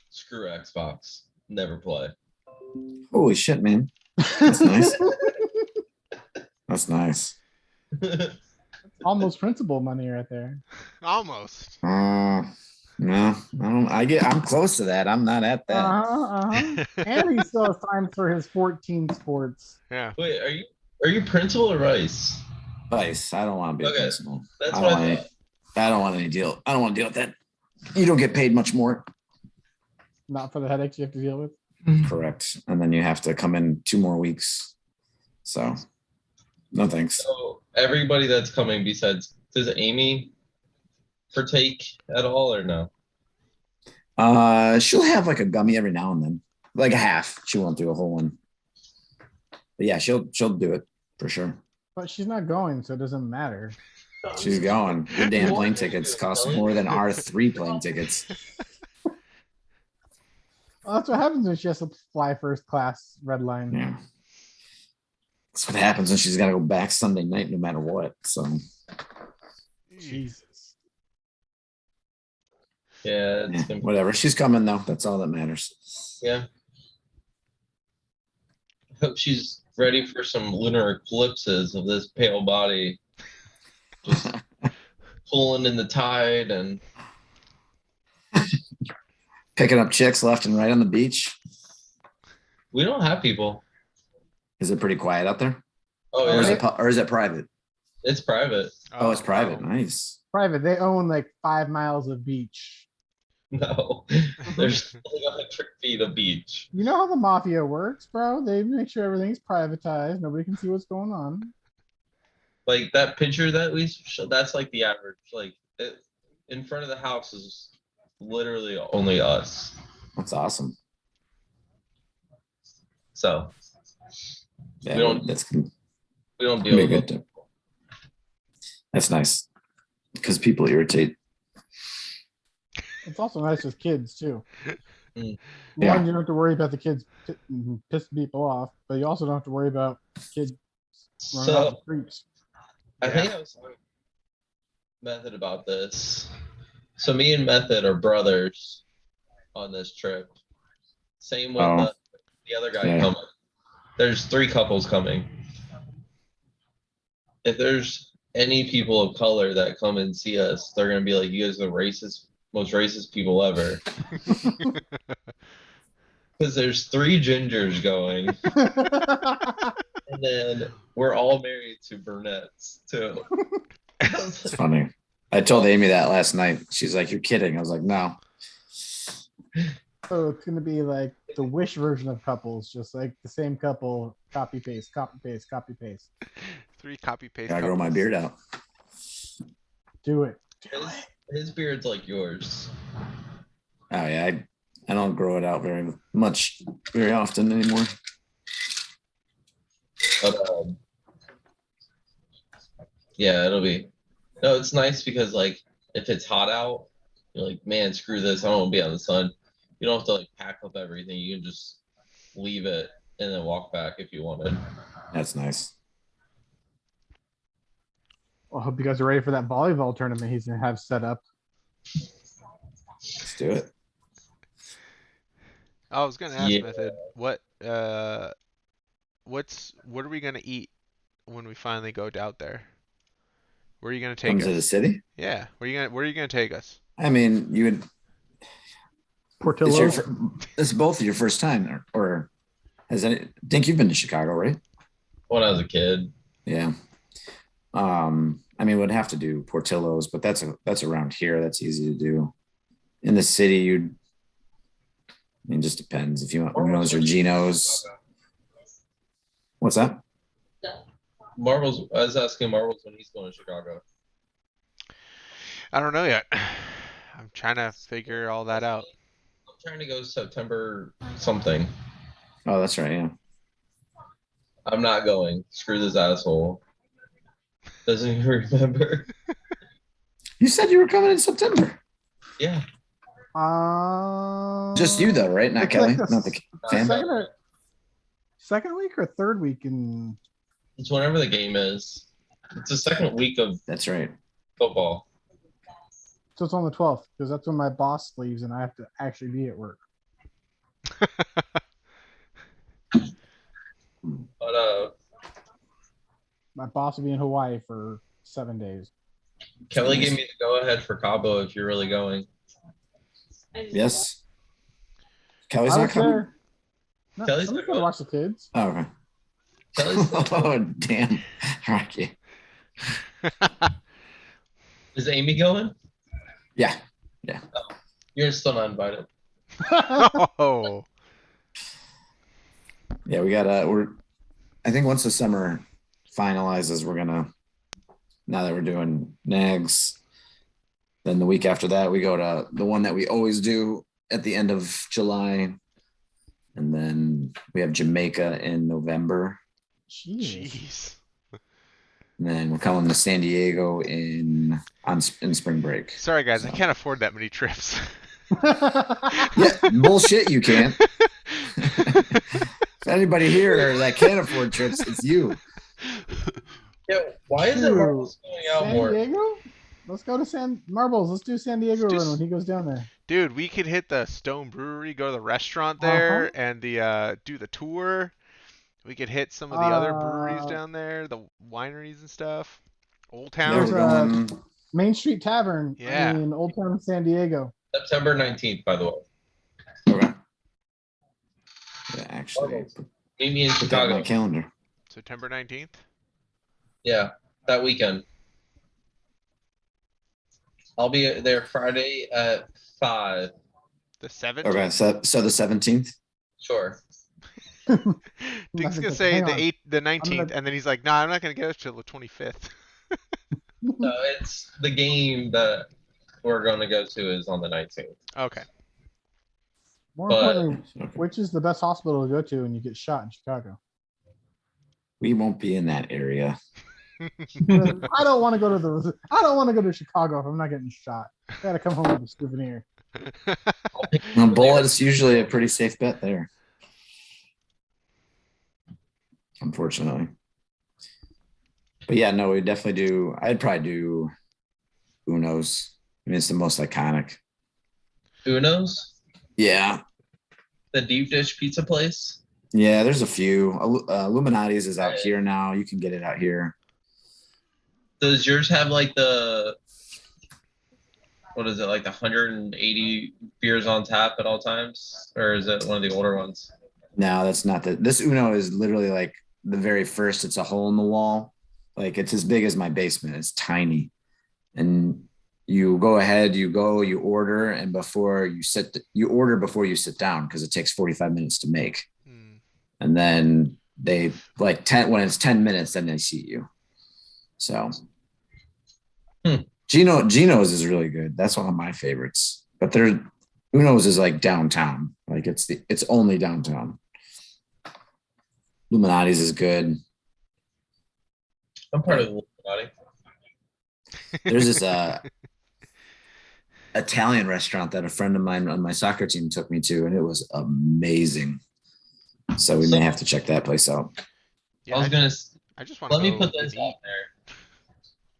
Screw Xbox. Never play. Holy shit, man. That's nice. That's nice. Almost principal money right there. Almost. No, I don't. I'm close to that. I'm not at that. And he still has time for his 14 sports. Yeah. Wait, are you principal or vice? Vice. I don't want to be a Okay, principal. That's I what don't I want thought. I don't want any deal. I don't want to deal with that. You don't get paid much more. Not for the headaches you have to deal with. Correct. And then you have to come in 2 more weeks. So no thanks. So everybody that's coming besides, does Amy partake at all or no? She'll have like a gummy every now and then. Like a half. She won't do a whole one. But yeah, she'll do it for sure. But she's not going, so it doesn't matter. She's going. The damn plane tickets cost more than our 3 plane tickets. Well, that's what happens when she has to fly first class red line. Yeah. That's what happens when she's got to go back Sunday night no matter what. So Jesus. Yeah, yeah, whatever. She's coming though. That's all that matters. Yeah. I hope she's ready for some lunar eclipses of this pale body. Just pulling in the tide and Picking up chicks left and right on the beach. we don't have people. Is it pretty quiet out there? Oh Or is yeah, it private? it's private. Oh, it's private. Nice. Private. They own like 5 miles of beach. No, there's like 100 feet of beach. You know how the mafia works, bro? They make sure everything's privatized. Nobody can see what's going on. Like that picture that we showed, that's like the average. Like it in front of the house is literally only us. That's awesome. So Yeah, We don't- that's we don't be deal with good. it. That's nice because people irritate. It's also nice with kids too. Mm. Yeah. One, you don't have to worry about the kids pissing people off, but you also don't have to worry about kids running off So the streets. I think I was talking to Method about this. So me and Method are brothers on this trip. Same with Oh. the other guy Yeah. coming. There's 3 couples coming. If there's any people of color that come and see us, they're gonna be like, "You guys are the most racist people ever." Because there's 3 gingers going, and then we're all married to brunettes too. It's funny. I told Amy that last night. She's like, "You're kidding." I was like, "No." So it's gonna be like the Wish version of couples, just like the same couple, copy paste, copy paste, copy paste. 3 copy paste. Gotta grow my couples. beard out. Do it. His beard's like yours. Oh yeah, I don't grow it out very often anymore. But yeah, it'll be. No, it's nice because like if it's hot out, you're like, man, screw this. I don't want to be out in the sun. You don't have to like pack up everything. You can just leave it and then walk back if you wanted. That's nice. Well, I hope you guys are ready for that volleyball tournament he's gonna have set up. Let's do it. I was gonna ask Yeah. Method, what are we gonna eat when we finally go out there? Where are you gonna take Come us? to the city. Yeah, where are you gonna take us? I mean, you would. Portillo. This is both your first time, or has any? Think you've been to Chicago, right? When I was a kid. Yeah. I mean, we'd have to do Portillo's, but that's around here. That's easy to do. In the city, I mean, it just depends if you want Bruno's or Geno's. What's that? Marvel's. I was asking Marvel's when he's going to Chicago. I don't know yet. I'm trying to figure all that out. I'm trying to go September something. Oh, that's right. Yeah. I'm not going. Screw this asshole. Doesn't even remember. You said you were coming in September. Yeah. Just you though, right? Not it's Kelly, like not the fam. Second week or third week in. It's whenever the game is. It's the second week of That's right. football. So it's on the 12th because that's when my boss leaves and I have to actually be at work. But My boss will be in Hawaii for 7 days. Kelly gave me the go ahead for Cabo if you're really going. Yes. Kelly's I not was coming. there. No, Kelly's somebody's not gonna watch the kids. Oh, okay. Kelly's Oh, damn. Rocky. Is Amy going? Yeah. You're still not invited. Oh, Yeah, I think once the summer finalizes, now that we're doing NAGs, then the week after that, we go to the one that we always do at the end of July. And then we have Jamaica in November. Jeez. jeez. And then we're coming to San Diego in spring break. Sorry guys, I can't afford that many trips. Yeah, bullshit, you can't. If anybody here that can't afford trips, it's you. Yeah, why is it Dude, Marvel's going out San more? Diego? Let's go to Marbles. Let's do San Diego Let's do run when he goes down there. Dude, we could hit the Stone Brewery, go to the restaurant there, Uh-huh. and do the tour. We could hit some of the other breweries Uh, down there, the wineries and stuff. Old Yeah, Town. There's we're a- going. Main Street Tavern Yeah. in Old Town San Diego. September 19th, by the way. Okay. Yeah, actually, Meet me in put that on my Chicago. calendar. September 19th. Yeah, that weekend. I'll be there Friday at 5. The 7th. Okay, so the 17th. Sure. Dick's Nothing's gonna like, say hang the on. 8th, the 19th, gonna- and then he's like, "Nah, I'm not gonna get us till the 25th." No, it's the game that we're going to go to is on the 19th. Okay. More But- importantly, which is the best hospital to go to when you get shot in Chicago? We won't be in that area. I don't want to go to I don't want to go to Chicago if I'm not getting shot. I gotta come home with a souvenir. A bullet is usually a pretty safe bet there. Unfortunately. But yeah, no, we definitely do. I'd probably do Uno's. I mean, it's the most iconic. Uno's, Yeah. the deep dish pizza place. Yeah, there's a few. Illuminati's is out here now. You can get it out here. Does yours have like the, what is it, like the 180 beers on tap at all times? Or is it one of the older ones? No, that's not the. This Uno is literally like the very first. It's a hole in the wall. Like it's as big as my basement. It's tiny. And you go ahead, you order, and before you order before you sit down because it takes 45 minutes to make. And then they like 10 when it's 10 minutes, then they seat you. So Gino's is really good. That's one of my favorites. But Uno's is like downtown. Like it's only downtown. Illuminati's is good. I'm part of the Illuminati. There's this Italian restaurant that a friend of mine on my soccer team took me to, and it was amazing. So we may have to check that place out. Yeah, I just want to let me put this out there.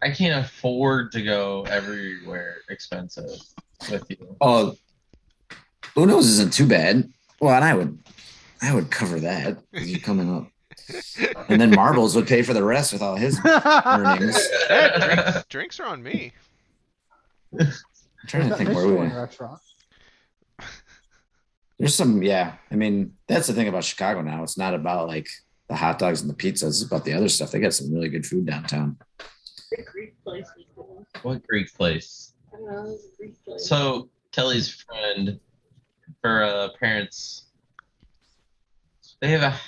I can't afford to go everywhere expensive with you. Oh, Uno's isn't too bad. Well, and I would cover that because you're coming up. And then Marbles would pay for the rest with all his earnings. Yeah, drinks are on me. I'm trying to think where we went. Restaurant. There's some, yeah. I mean, that's the thing about Chicago now. It's not about like the hot dogs and the pizzas. It's about the other stuff. They got some really good food downtown. The Greek place is cool. What Greek place? I don't know, it's a Greek place. So Kelly's friend, her parents, they have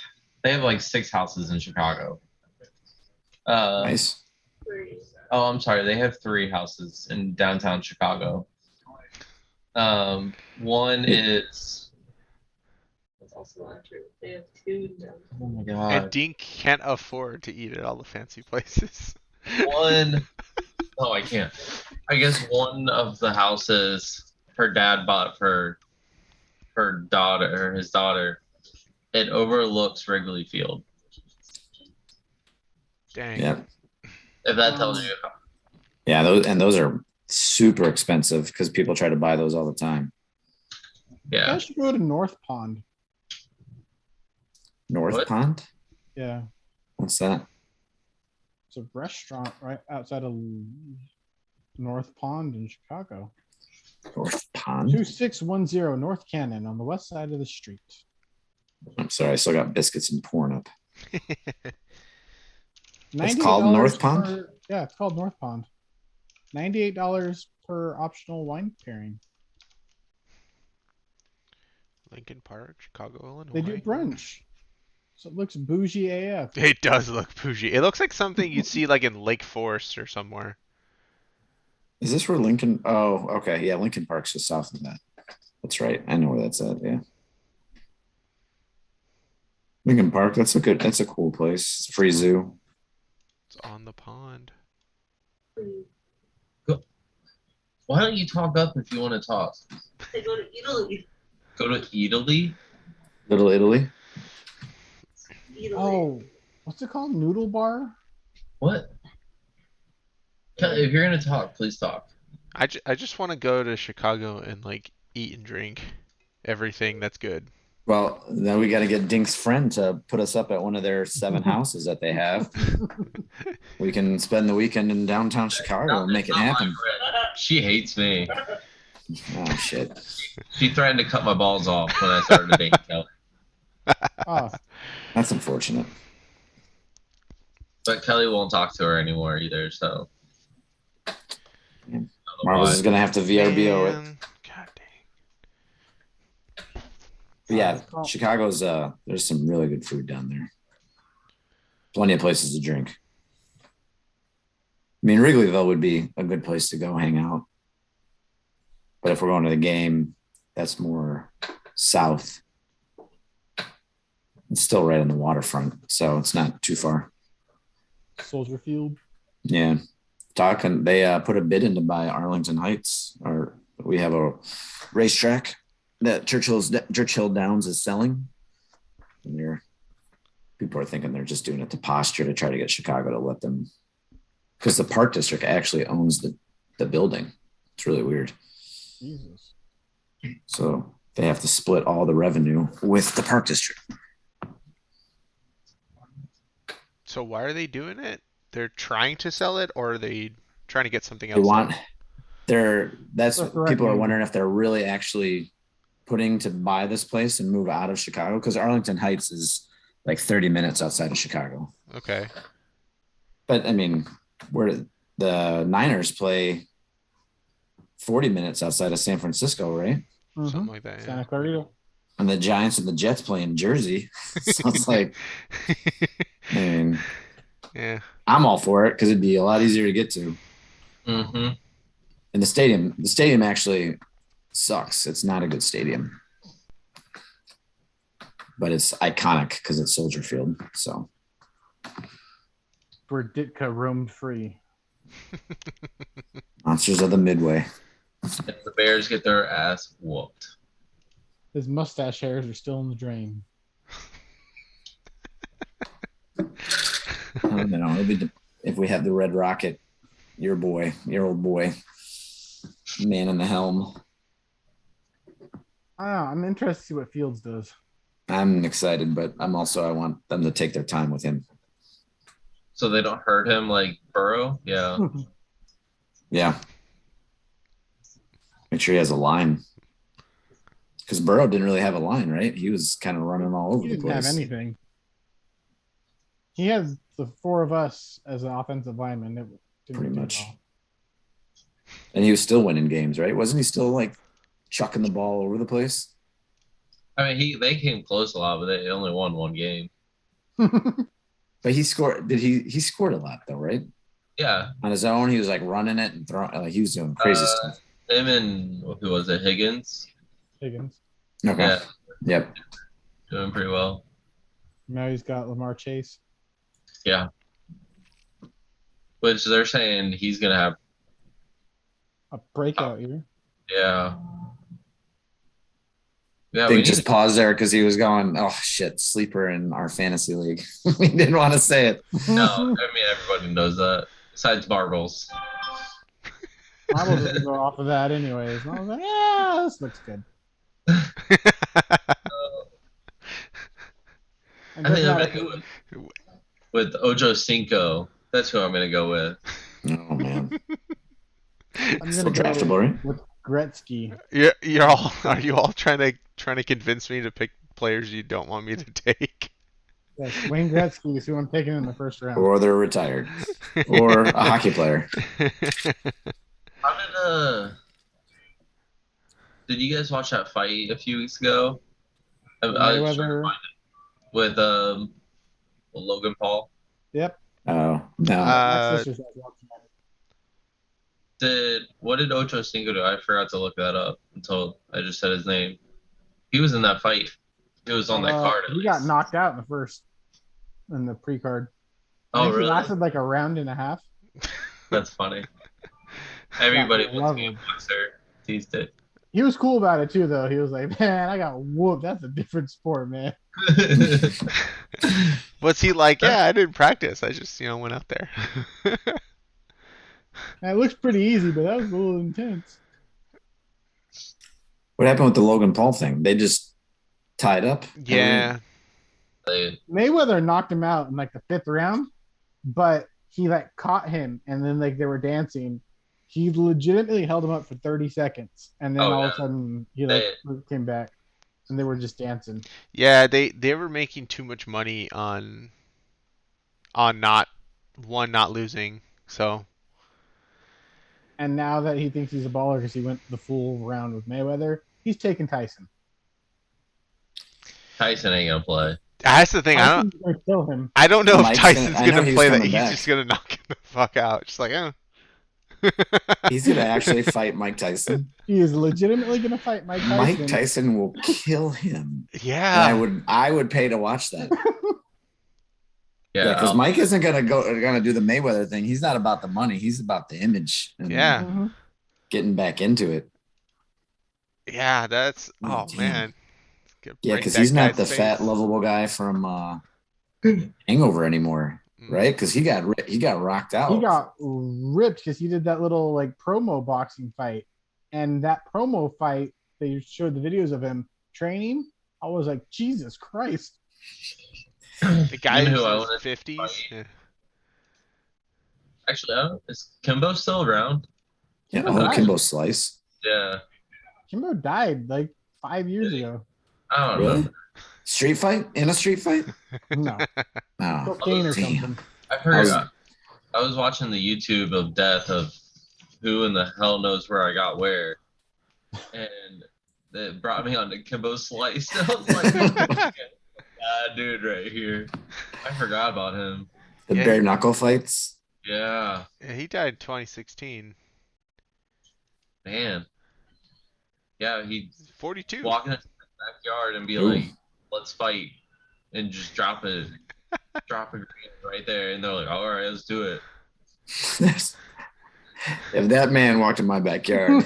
like 6 houses in Chicago. Nice. Oh, I'm sorry. They have 3 houses in downtown Chicago. One is. That's also not true. They have 2 now. Oh my And god. Dean can't afford to eat at all the fancy places. One. No, I can't. I guess one of the houses her dad bought for her daughter, or his daughter. It overlooks Wrigley Field. Dang. Yeah. If that tells you. Yeah, those are super expensive because people try to buy those all the time. Yeah. I should go to North Pond. North What? Pond? Yeah, What's that? it's a restaurant right outside of North Pond in Chicago. North Pond? 2610 North Cannon on the west side of the street. I'm sorry, I still got biscuits and porn up. $98 called North per- Pond? Yeah, it's called North Pond. $98 per optional wine pairing. Lincoln Park, Chicago, Illinois. They do brunch. So it looks bougie AF. It does look bougie. It looks like something you'd see like in Lake Forest or somewhere. Is this where Lincoln? Oh, okay. Yeah, Lincoln Park's just south of that. That's right. I know where that's at. Yeah. Lincoln Park. That's a cool place. It's a free zoo. It's on the pond. Why don't you talk up if you want to talk? They go to Italy. Go to Italy? Little Italy. Italy. Oh, what's it called? Noodle bar? What? If you're gonna talk, please talk. I just want to go to Chicago and like eat and drink everything that's good. Well, then we got to get Dink's friend to put us up at one of their 7 houses that they have. We can spend the weekend in downtown Chicago and make it happen. She hates me. Oh shit! She threatened to cut my balls off when I started to date Kelly. Oh, That's unfortunate. But Kelly won't talk to her anymore either, so. Marvel's is gonna have to VRBO it. Man, God dang. But yeah, Chicago's there's some really good food down there. Plenty of places to drink. I mean, Wrigleyville would be a good place to go hang out. But if we're going to the game, that's more south. It's still right on the waterfront, so it's not too far. Soldier Field. Yeah. They put a bid in to buy Arlington Heights, or we have a racetrack that Churchill Downs is selling. And people are thinking they're just doing it to posture to try to get Chicago to let them, because the Park District actually owns the building. It's really weird. Jesus. So they have to split all the revenue with the Park District. So why are they doing it? They're trying to sell it, or are they trying to get something They else? want that's They're what people are threatening. wondering, if they're really actually putting to buy this place and move out of Chicago, because Arlington Heights is like 30 minutes outside of Chicago. Okay. But I mean, where the Niners play 40 minutes outside of San Francisco, right? Something like that. Yeah. Santa Clarita. And the Giants and the Jets play in Jersey. So it's like, I mean, Yeah. I'm all for it because it'd be a lot easier to get to. Mm-hmm. And the stadium actually sucks. It's not a good stadium, but it's iconic because it's Soldier Field. So Where Ditka roamed free. Monsters of the Midway. And the Bears get their ass whooped. His mustache hairs are still in the drain. I don't know. It'll be if we have the Red Rocket, your old boy, man in the helm. I don't know. I'm interested to see what Fields does. I'm excited, but I want them to take their time with him. So they don't hurt him like Burrow? Yeah. Yeah. Make sure he has a line. Because Burrow didn't really have a line, right? He was kind of running all over He the didn't place. have anything. He has the four of us as an offensive lineman. It didn't Pretty do much. well. And he was still winning games, right? Wasn't he still like chucking the ball over the place? I mean, they came close a lot, but they only won one game. But he scored. He scored a lot though, right? Yeah. On his own, he was like running it and throwing. Like he was doing crazy stuff. Him and who was it? Higgins. Higgins. Okay. Yeah, Yep. doing pretty well. Now he's got Lamar Chase. Yeah. Which they're saying he's gonna have. A breakout year. Yeah. Yeah. I think just pause there because he was going, oh shit, sleeper in our fantasy league. We didn't want to say it. No, I mean everybody knows that. Besides Marbles. Marbles doesn't go off of that anyways. And I was like, yeah, this looks good. And I think I'm doesn't gonna matter go with Ojo Cinco. That's who I'm gonna go with. Oh man. I'm Still gonna draftable, go right? with Gretzky. Are you all trying to convince me to pick players you don't want me to take? Yes, Wayne Gretzky is who I'm taking in the first round. Or they're retired. Or a hockey player. How did you guys watch that fight a few weeks ago? I was trying to Mayweather. find it. With Logan Paul. Yep. Oh no. My sister's like watching that. What did Ocho Cinco do? I forgot to look that up until I just said his name. He was in that fight. He was on that card. At He got least. knocked out in the pre-card. I Oh, think really? He lasted like a round and a half. That's funny. Everybody Yeah, wants to be a boxer these days. He was cool about it too, though. He was like, "Man, I got whooped. That's a different sport, man." Was he like, yeah, I didn't practice. I just, went out there. And it looks pretty easy, but that was a little intense. What happened with the Logan Paul thing? They just tied up? Yeah. Mayweather knocked him out in like the fifth round, but he like caught him, and then like they were dancing. He legitimately held him up for 30 seconds, and then all of a sudden he came back, and they were just dancing. Yeah, they were making too much money on not losing. So. And now that he thinks he's a baller because he went the full round with Mayweather, he's taking Tyson. Tyson ain't gonna play. That's the thing. Tyson's gonna kill him. I don't know if Mike's Tyson's I know gonna he's play that. coming He's back. just gonna knock him the fuck out. Just like, He's gonna actually fight Mike Tyson. He is legitimately going to fight Mike Tyson. Mike Tyson will kill him. Yeah. And I would pay to watch that. Yeah, Because Mike isn't gonna do the Mayweather thing. He's not about the money. He's about the image and Yeah. Mhm. getting back into it. Yeah, that's Oh, oh damn. man. Yeah, because he's not the fat, lovable guy from Hangover anymore, right? Because he got rocked out. He got ripped because he did that little like promo boxing fight, and that promo fight they showed the videos of him training. I was like, Jesus Christ! The guy You know who's who I in his wanted to 50s. fight? Yeah. Actually, I don't, is Kimbo still around? Yeah, Kimbo died. Kimbo Slice. Yeah, Kimbo died like 5 years ago. I don't Really? remember. Street fight? In a street fight? No, Oh, cocaine or damn. something. I've heard. I was watching the YouTube of death of who in the hell knows where I got where, and it brought me on to Kimbo Slice. I was like, dude, right here. I forgot about him. The bare knuckle fights. Yeah, Yeah, he died in 2016. man. Yeah, he'd 42. walk into the backyard and be Ooh. like, "Let's fight," and just drop a green right there, and they're like, "All right, let's do it." If that man walked in my backyard,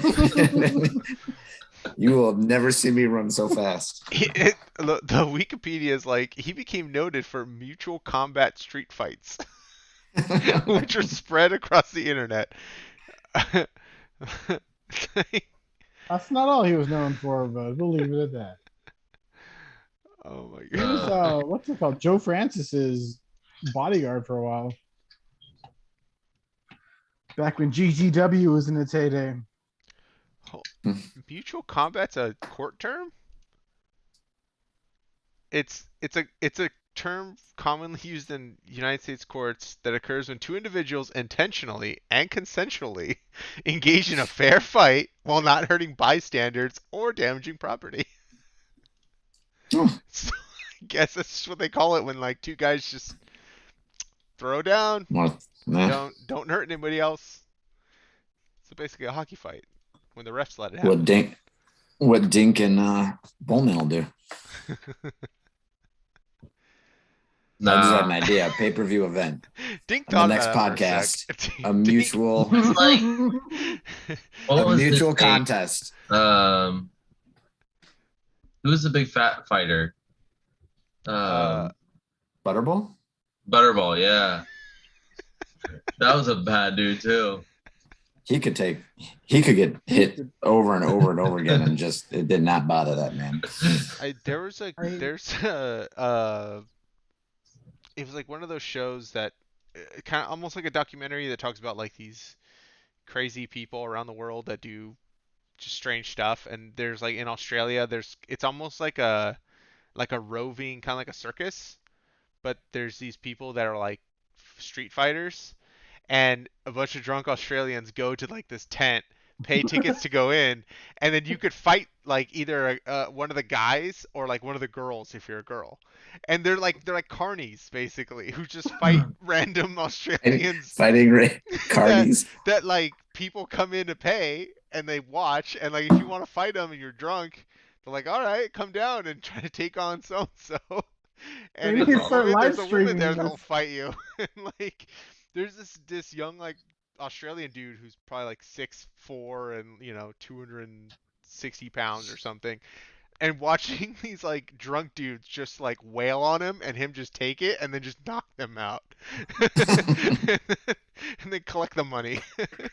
you will never see me run so fast. The Wikipedia is like he became noted for mutual combat street fights, which are spread across the internet. That's not all he was known for, but we'll leave it at that. Oh my He was god. what's it called? Joe Francis's bodyguard for a while. Back when GGW was in its heyday. Mutual combat's a court term? It's a term commonly used in United States courts that occurs when two individuals intentionally and consensually engage in a fair fight while not hurting bystanders or damaging property. Oh. So I guess that's just what they call it when like two guys just throw down, don't hurt anybody else. So basically a hockey fight when the refs let it happen. What Dink and Bowman will do. I just had an idea. A pay-per-view event. Dink On the thought next about that for a podcast, sec. a mutual, It's like, what a was mutual his name? contest. Who was the big fat fighter? Butterball? Butterball, yeah. That was a bad dude too. He could get hit over and over and over again, and just it did not bother that man. It was like one of those shows that kind of almost like a documentary that talks about like these crazy people around the world that do just strange stuff. And there's like in Australia, it's almost like a roving kind of like a circus, but there's these people that are like street fighters, and a bunch of drunk Australians go to like this tent, pay tickets to go in, and then you could fight like either one of the guys or like one of the girls if you're a girl. And they're like carnies basically who just fight random Australians Fighting carnies that like people come in to pay and they watch, and like if you want to fight them and you're drunk, they're like, all right, come down and try to take on so and so. And They if need to start live there's a woman streaming there this. that'll fight you. And like there's this young like Australian dude who's probably like 6'4" and 260 pounds or something. And watching these like drunk dudes just like wail on him and him just take it and then just knock them out. And then collect the money.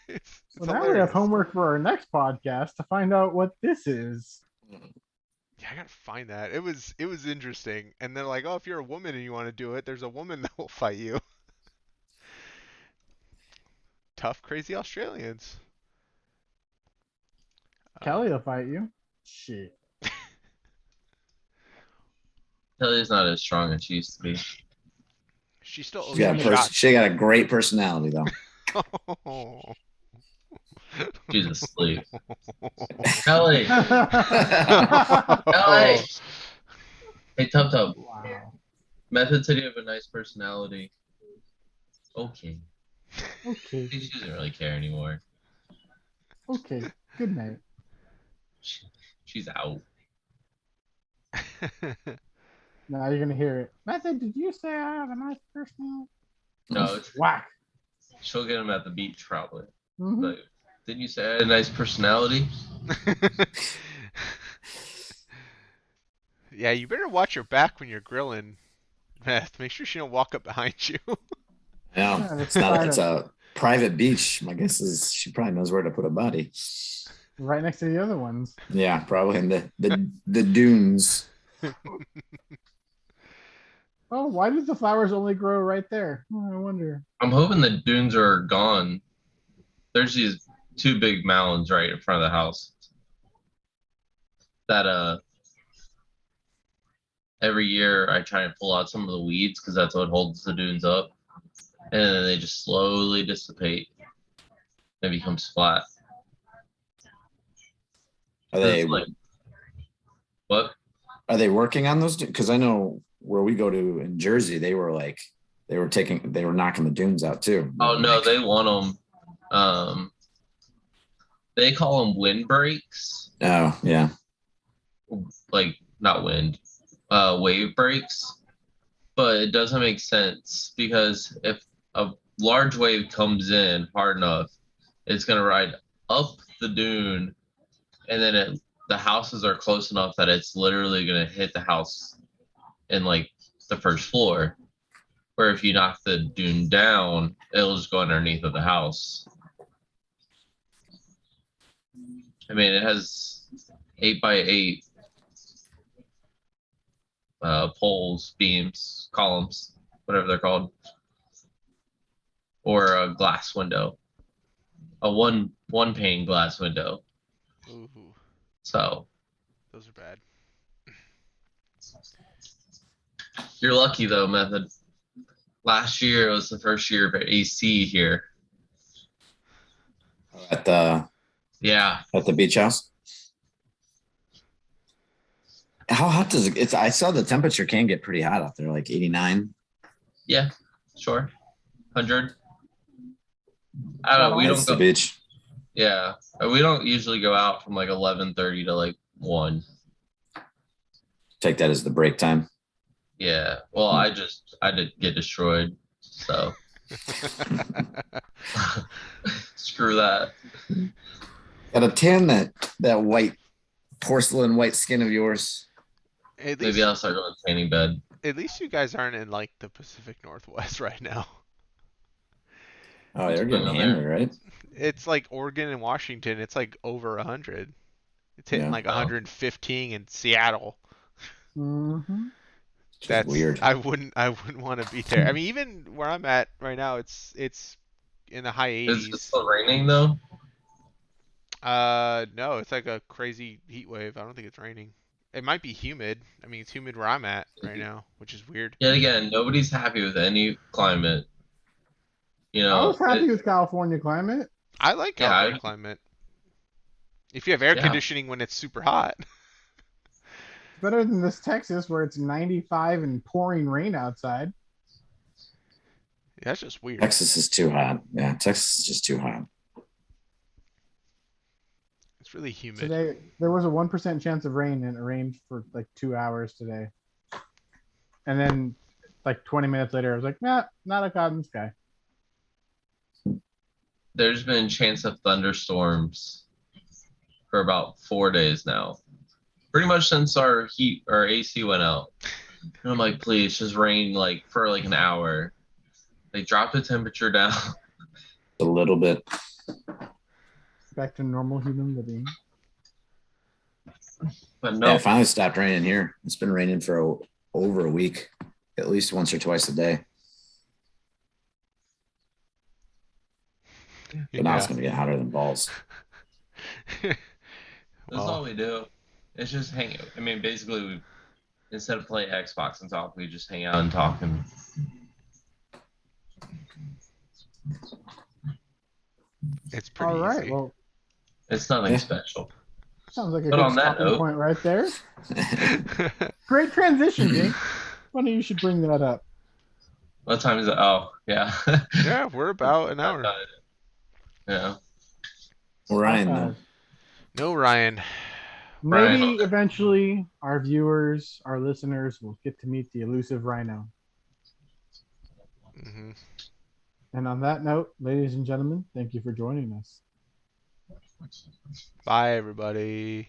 It's So now we have hilarious. homework for our next podcast to find out what this is. Yeah, I gotta find that. It was interesting. And they're like, oh, if you're a woman and you want to do it, there's a woman that will fight you. Tough, crazy Australians. Kelly will fight you. Shit. Kelly's not as strong as she used to be. She still owes She got, me shots. she got a great personality though. Oh. She's asleep. Kelly! Wow. Kelly! Hey, Tub Tub. Method said you have a nice personality. Okay. Okay. She doesn't really care anymore. Okay. Good night. She's out. Now you're gonna hear it. Method, did you say I have a nice personality? No, Whack. she'll get him at the beach probably. Mhm. But didn't you say I had a nice personality? Yeah, you better watch your back when you're grilling, Meth. Make sure she don't walk up behind you. I know. Yeah, It's not. fine. It's a private beach. My guess is she probably knows where to put a body. Right next to the other ones. Yeah, probably in the dunes. Oh, why did the flowers only grow right there? Oh, I wonder. I'm hoping the dunes are gone. There's these two big mounds right in front of the house. That every year I try and pull out some of the weeds because that's what holds the dunes up. And then they just slowly dissipate. It becomes flat. Are they Like, what? are they working on those? Because I know where we go to in Jersey, they were knocking the dunes out too. Oh no, they want them. They call them windbreaks. Oh yeah. Like not wind, wave breaks. But it doesn't make sense because if a large wave comes in hard enough, it's gonna ride up the dune, and then the houses are close enough that it's literally gonna hit the house in like the first floor. Where if you knock the dune down, it'll just go underneath of the house. I mean, it has 8x8 poles, beams, columns, whatever they're called, or a glass window, a one pane glass window. Ooh, So those are bad. you're lucky though, Method. Last year was the first year of AC here. At the beach house. How hot does it? I saw the temperature can get pretty hot out there, like 89. Yeah, sure. 100. I don't know. We That's don't the go. beach. Yeah, we don't usually go out from like 11:30 to like 1. Take that as the break time. Yeah. Well, I did get destroyed. So screw that. Gotta tan that white porcelain white skin of yours. At least, Maybe I'll start going to tanning bed. at least you guys aren't in like the Pacific Northwest right now. Oh, they're getting hammered, right? It's like Oregon and Washington. It's like over 100. It's hitting Yeah. like 115 in Seattle. Mm-hmm. That's weird. I wouldn't want to be there. I mean, even where I'm at right now, it's in the high 80s. Is it still raining though? No, it's like a crazy heat wave. I don't think it's raining. It might be humid. I mean, it's humid where I'm at right now, which is weird. Yet again, nobody's happy with any climate. You know, I was happy with California climate. I like Yeah, California climate. If you have air Yeah. conditioning when it's super hot. Better than this Texas where it's 95 and pouring rain outside. That's just weird. Texas is too hot. Yeah, Texas is just too hot. It's really humid. Today there was a 1% chance of rain and it rained for like 2 hours today. And then like 20 minutes later I was like, nah, not a cloud in the sky. there's been chance of thunderstorms for about 4 days now. Pretty much since our AC went out. And I'm like, please just rain like for like an hour. They dropped the temperature down. A little bit. Back to normal human living. But no, Yeah, it finally stopped raining here. It's been raining for over a week, at least once or twice a day. But now it's going to get hotter than balls. that's all we do. It's just hang. I mean, basically, instead of playing Xbox and talk, we just hang out and talk. And It's pretty All right. easy. Well, it's nothing special. sounds like a But good on that stopping note- point right there. Great transition, Jake. Funny you should bring that up. What time is it? Oh, yeah. Yeah, we're about an hour. Yeah. Ryan, High though. five. No, Ryan. Maybe eventually our viewers, our listeners will get to meet the elusive Rhino. Hmm. And on that note, ladies and gentlemen, thank you for joining us. Bye, everybody.